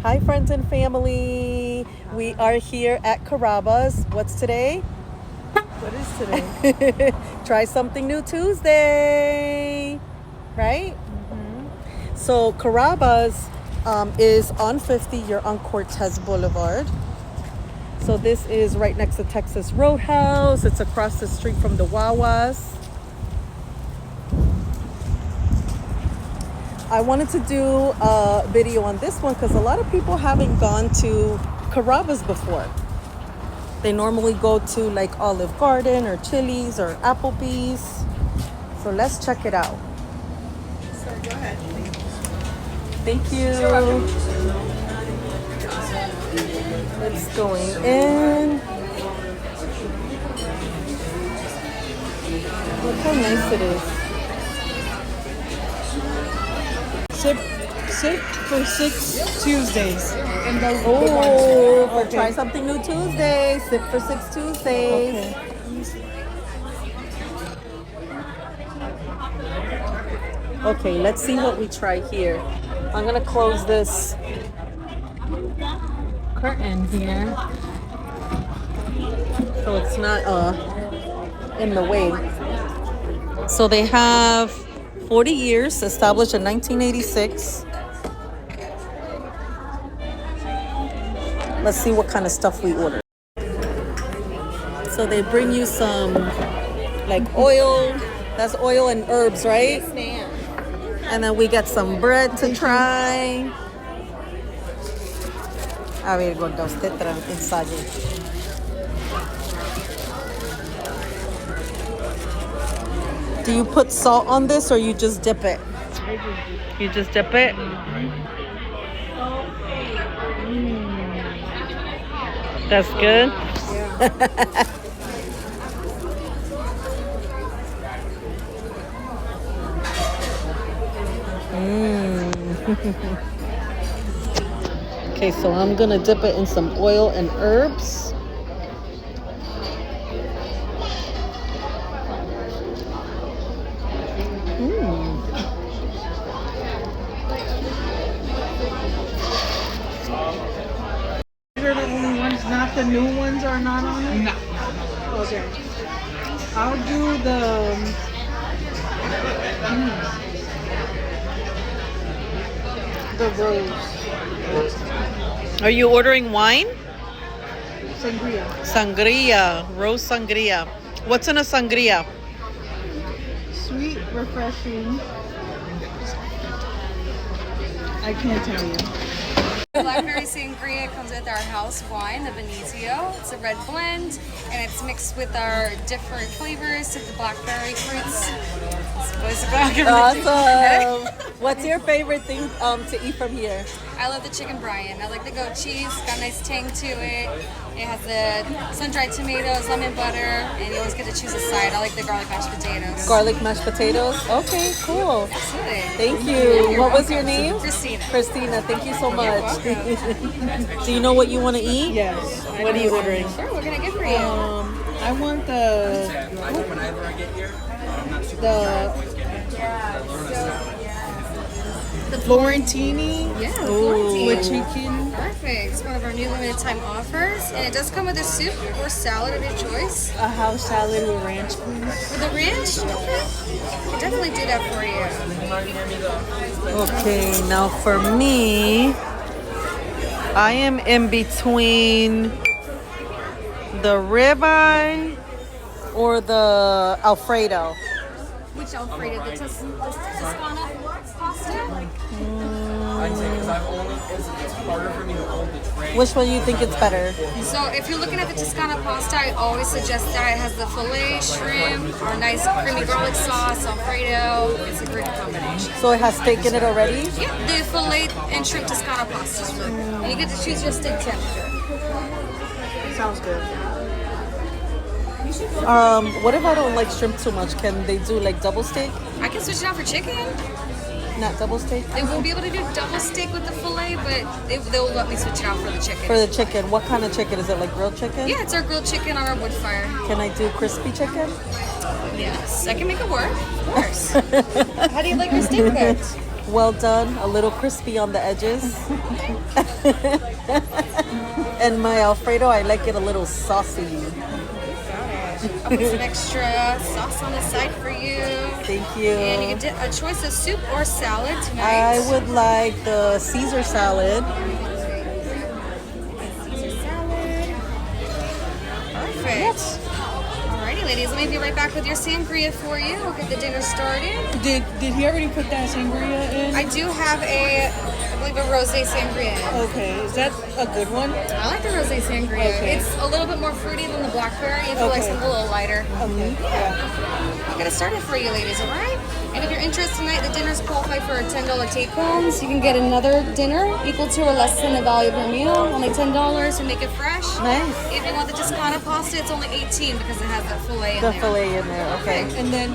Hi, friends and family. We are here at Carrabba's. What's today? What is today? Try something new Tuesday, right? Mm-hmm. So Carrabba's is on 50. You're on Cortez Boulevard. So this is right next to Texas Roadhouse. It's across the street from the Wawas. I wanted to do a video on this one because a lot of people haven't gone to Carrabba's before. They normally go to like Olive Garden or Chili's or Applebee's. So let's check it out. So go ahead, please. Thank you. It's going in. Look how nice it is. Sip for 6 Tuesdays. And Oh, try something new Tuesday. Sip for 6 Tuesdays. Okay. Okay, let's see what we try here. I'm gonna close this curtain here so it's not in the way. So they have 40 years, established in 1986. Let's see what kind of stuff we order. So they bring you some like oil. That's oil and herbs, right? And then we get some bread to try. A ver, gorda, usted ensaye. Do you put salt on this or you just dip it? You just dip it? That's good? Yeah. Okay, so I'm gonna dip it in some oil and herbs. These are the only ones, not the new ones are not on it? No. Okay. I'll do the... the rose. Are you ordering wine? Sangria. Sangria, rose sangria. What's in a sangria? Sweet, refreshing. I can't tell you. Blackberry sangria comes with our house wine, the Venezio. It's a red blend, and it's mixed with our different flavors of the blackberry fruits. Awesome. What's your favorite thing to eat from here? I love the chicken brine. I like the goat cheese. It's got a nice tang to it. It has the sun-dried tomatoes, lemon butter, and you always get to choose a side. I like the garlic mashed potatoes. Garlic mashed potatoes? Okay, cool. Absolutely. Thank you. What was your name? Christina. Christina, thank you so much. You're Do you know what you want to eat? Yes. What are you ordering? Sure, what can I get for you? I want the Florentini Yeah, with chicken. Perfect. It's one of our new limited time offers, and it does come with a soup or salad of your choice. A house salad with ranch, please. For the ranch, okay. Can definitely do that for you. Okay, now for me, I am in between the ribeye or the Alfredo. Which Alfredo? The Toscana pasta? Which one do you think it's better? So if you're looking at the Toscana pasta, I always suggest that it has the filet, shrimp, or nice creamy garlic sauce, Alfredo. It's a great combination. So it has steak in it already? Yeah, the filet and shrimp Toscana pasta is really good. And you get to choose your steak temperature. Sounds good. What if I don't like shrimp too much? Can they do like double steak? I can switch it out for chicken. Not double steak? They won't be able to do double steak with the filet, but they'll let me switch it out for the chicken. For the chicken, what kind of chicken? Is it like grilled chicken? Yeah, it's our grilled chicken on our wood fire. Can I do crispy chicken? Yes, I can make it work. Of course. How do you like your steak cooked? Well done, a little crispy on the edges. And my Alfredo, I like it a little saucy. I'll put some extra sauce on the side for you. Thank you. And you can get a choice of soup or salad tonight. I would like the Caesar salad. Caesar salad. Perfect. Alrighty, ladies, let me be right back with your sangria for you. We'll get the dinner started. Did he already put that sangria in? I do have I believe a rosé sangria. Okay, is that a good one? I like the rosé sangria. Okay. It's a little bit more fruity than the blackberry. If you like something a little lighter. Okay. I'll get it started for you, ladies, all right? And if you're interested tonight, the dinner's qualified for a $10 take-home. So you can get another dinner equal to or less than the value of your meal. Only $10 to make it fresh. Nice. If you want the discounted pasta, it's only $18 because it has that filet in The there. filet in there, okay. And then,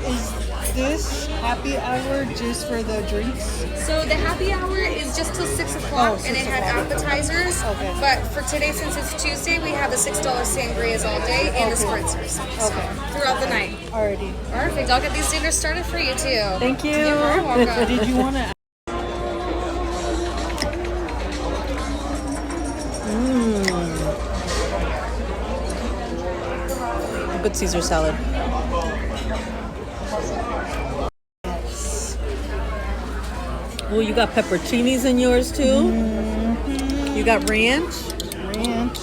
is this happy hour just for the drinks? So the happy hour is just till 6 o'clock, and 6 it had o'clock. appetizers. Okay. But for today, since it's Tuesday, we have the $6 sangrias all day and the spritzers throughout the night. Already. Perfect. I'll get these dinners started for you too. Thank you. You're very welcome. Did you want to? Good Caesar salad. Oh, you got pepperoncinis in yours too? Mm-hmm. You got ranch? Ranch.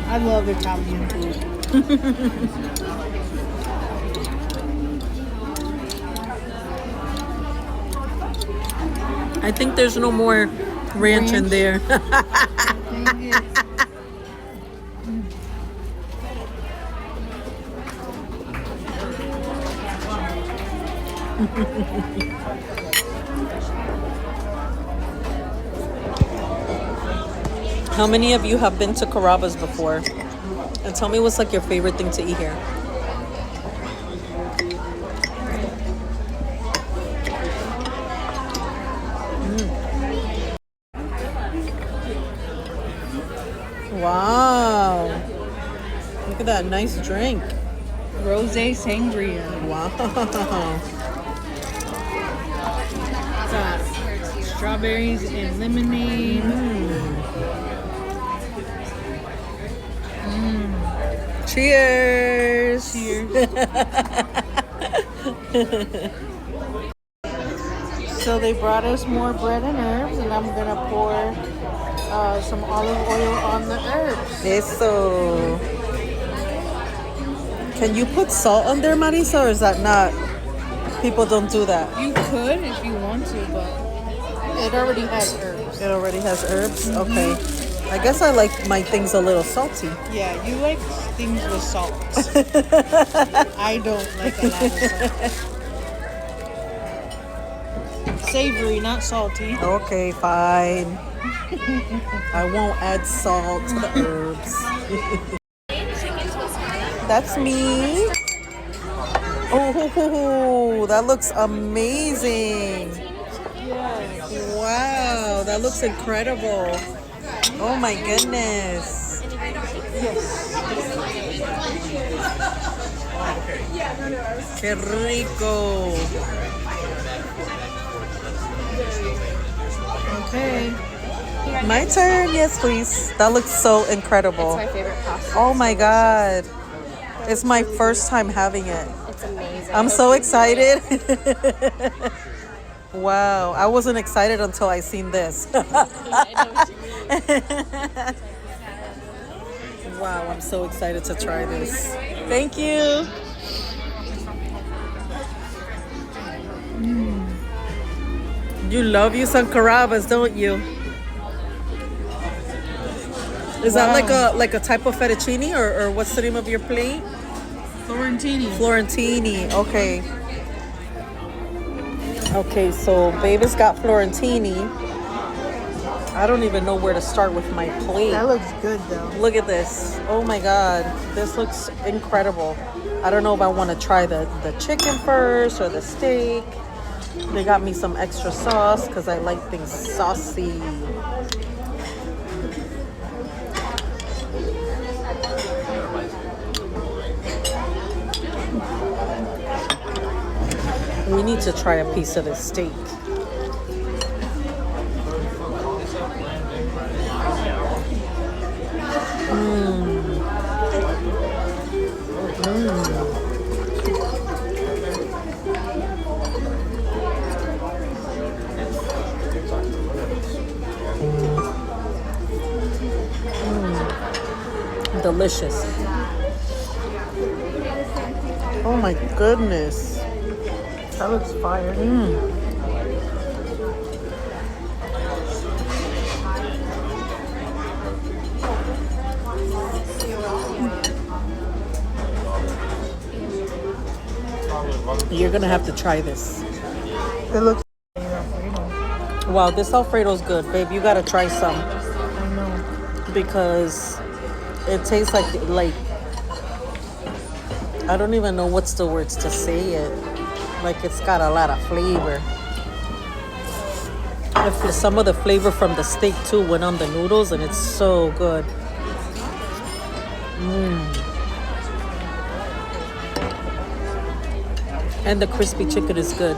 I love Italian food. I think there's no more ranch in there. How many of you have been to Carrabba's before? And tell me what's like your favorite thing to eat here. Wow. Look at that nice drink. Rosé sangria. Wow. Got strawberries and lemonade. Cheers. Cheers. So they brought us more bread and herbs, and I'm gonna pour some olive oil on the herbs. Eso. Can you put salt on there, Marisa, or is that not? People don't do that. You could if you want to, but it already has herbs. It already has herbs? Okay. I guess I like my things a little salty. Yeah, you like things with salt. I don't like a lot of salt. Savory, not salty. Okay, fine. I won't add salt to the herbs. That's me. Oh, that looks amazing. Wow, that looks incredible. Oh my goodness. Qué rico. Okay. My turn. Yes, please. That looks so incredible. It's my favorite pasta. Oh my God. It's my first time having it. It's amazing. I'm so excited. Wow. I wasn't excited until I seen this. Wow, I'm so excited to try this. Thank you. You love you some Carrabbas, don't you? Is that like a type of fettuccine or what's the name of your plate? Florentini. Florentini. Okay. Okay, so Baby's got Florentini. I don't even know where to start with my plate. That looks good though. Look at this. Oh my God. This looks incredible. I don't know if I want to try the chicken first or the steak. They got me some extra sauce because I like things saucy. We need to try a piece of this steak. Delicious. Oh my goodness. That looks fire. You're gonna have to try this. It looks. Wow, this Alfredo's good, babe. You gotta try some I know. because it tastes like I don't even know what's the words to say it. Like it's got a lot of flavor. If some of the flavor from the steak too went on the noodles, and it's so good. And the crispy chicken is good.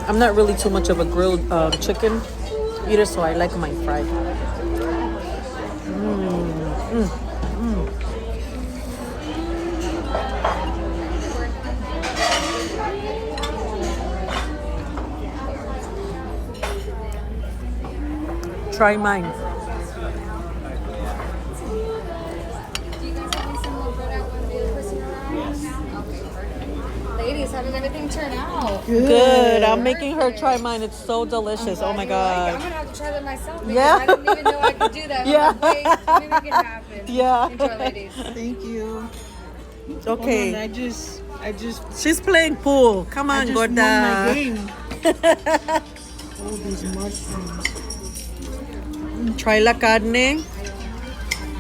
I'm not really too much of a grilled chicken eater, so I like mine fried. Try mine. Do you guys have any similar bread out when the other person arrives? Okay, perfect. Ladies, how did everything turn out? Good. I'm making her try mine. It's so delicious. Oh my I'm god. gonna have to try that myself because Yeah. I didn't even know I could do that. Yeah. Maybe we can happen. Yeah. Enjoy, ladies. Thank you. Okay. Hold on, I just She's playing pool. Come on, won my Gorda. game. Oh, these mushrooms. Try la carne.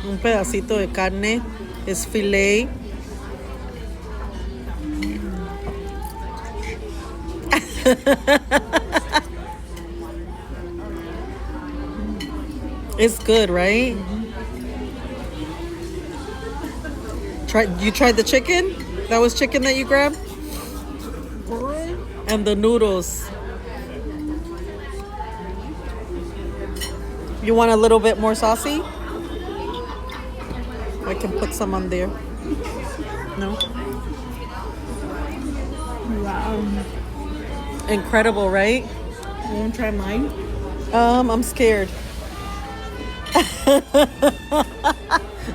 Un pedacito de carne. Es filet. It's good, right? You tried the chicken? That was chicken that you grabbed? And the noodles. You want a little bit more saucy? I can put some on there. No? Wow. Incredible, right? You want to try mine? I'm scared.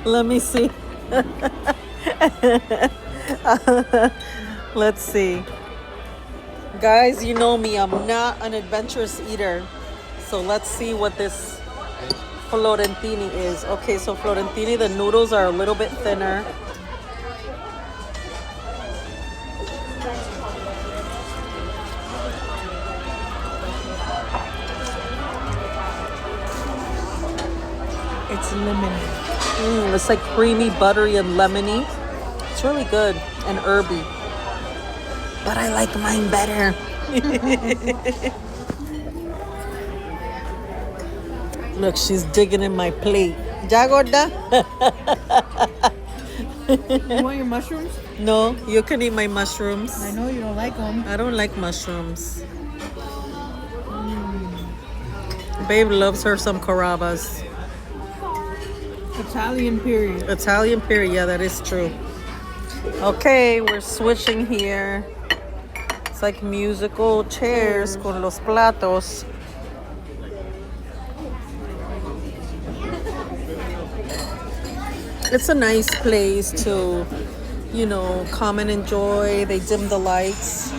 Let me see. Let's see. Guys, you know me. I'm not an adventurous eater. So let's see what this Florentini is. Okay, so Florentini, the noodles are a little bit thinner. It's lemon. It's like creamy, buttery, and lemony. It's really good and herby. But I like mine better. Look, she's digging in my plate. ¿Ya, gorda? You want your mushrooms? No, you can eat my mushrooms. I know you don't like them. I don't like mushrooms. Babe loves her some Carrabbas. Italian period. Italian period, yeah, that is true. Okay, we're switching here. It's like musical chairs con los platos. It's a nice place to, you know, come and enjoy. They dim the lights.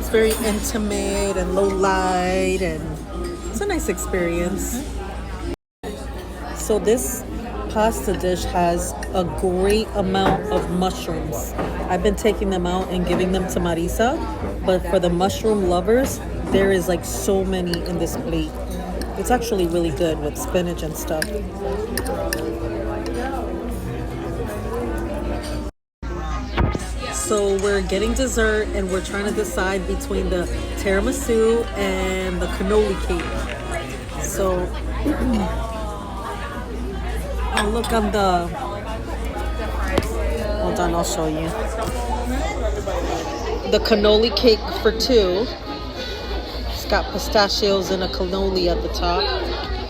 It's very intimate and low light, and it's a nice experience. So this pasta dish has a great amount of mushrooms. I've been taking them out and giving them to Marisa, but for the mushroom lovers, there is like so many in this plate. It's actually really good with spinach and stuff. So we're getting dessert and we're trying to decide between the tiramisu and the cannoli cake. So, oh, look on the, hold on, I'll show you. The cannoli cake for 2. It's got pistachios and a cannoli at the top.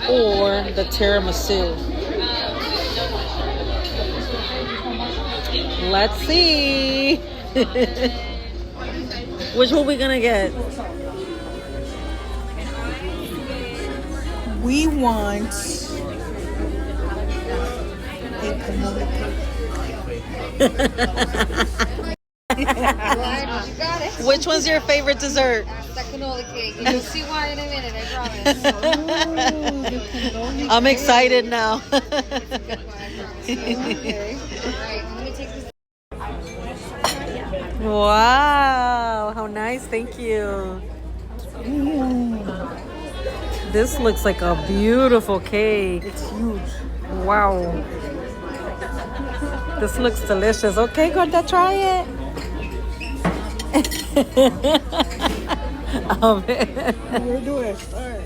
Or the tiramisu. Let's see. Which one we gonna get? We want a cannoli You got it. Which one's your favorite dessert? That cannoli cake. You'll see why in a minute, I promise. I'm excited now. Good one, I promise. Okay. Alright, let me take this. Wow, how nice. Thank you. This looks like a beautiful cake. It's huge. Wow. This looks delicious. Okay, Gorda, try it. Where do I start?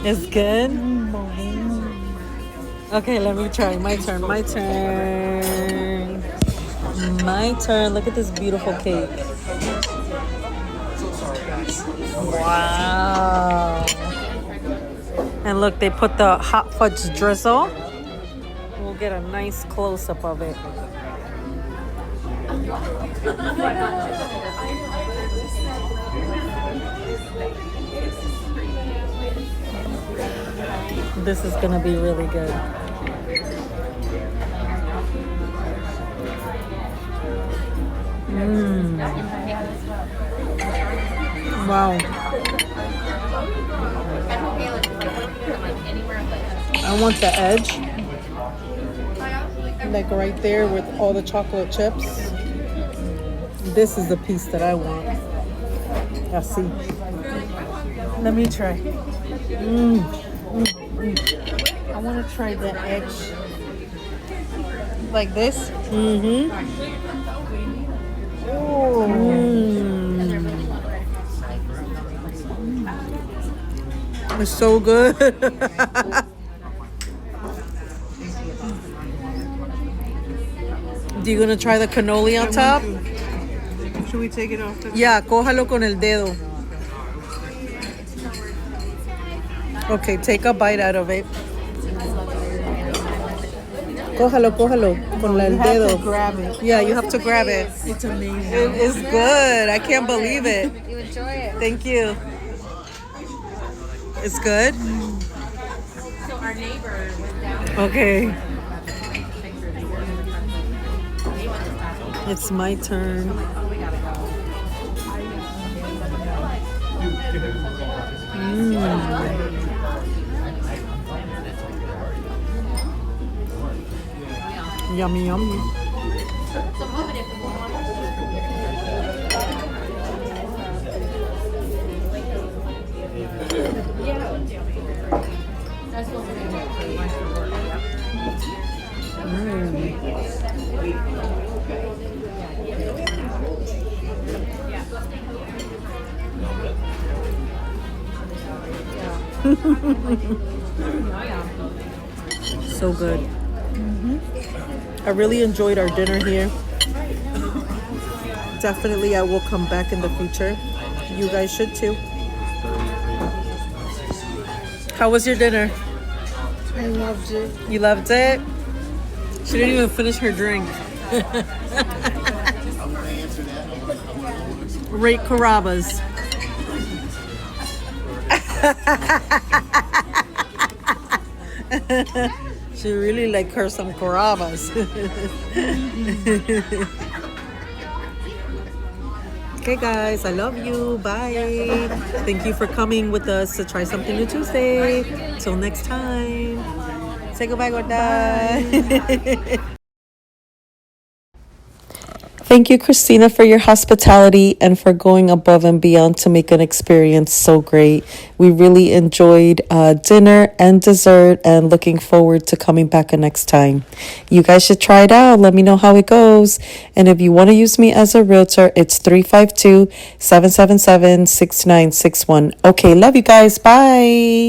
It's good? Okay, let me try. My turn. My turn. My turn. Look at this beautiful cake. Wow. And look, they put the hot fudge drizzle. We'll get a nice close-up of it. This is gonna be really good. Wow. I want the edge. Like right there with all the chocolate chips. This is the piece that I want. I see. Let me try. I want to try the edge. Like this? Mm-hmm. Oh. It's so good. Do you gonna try the cannoli on top? Should we take it off? Yeah, cójalo con el dedo. Okay, take a bite out of it. Cójalo con el You have dedo. to grab it. Yeah, you have to grab it. It's amazing. It's good. I can't believe it. You enjoy it. Thank you. It's good? So our neighbor was down. Okay. It's my turn. Yummy, yummy. So good. I really enjoyed our dinner here. Definitely I will come back in the future. You guys should too. How was your dinner? I loved it. You loved it? She didn't even finish her drink. Rate Carrabba's. She really like her some Carrabbas. Okay guys, I love you. Bye. Thank you for coming with us to try something new Tuesday. Till next time. Say goodbye, Gorda. Thank you, Christina, for your hospitality and for going above and beyond to make an experience so great. We really enjoyed dinner and dessert and looking forward to coming back next time. You guys should try it out. Let me know how it goes. And if you want to use me as a realtor, it's 352-777-6961. Okay, love you guys. Bye.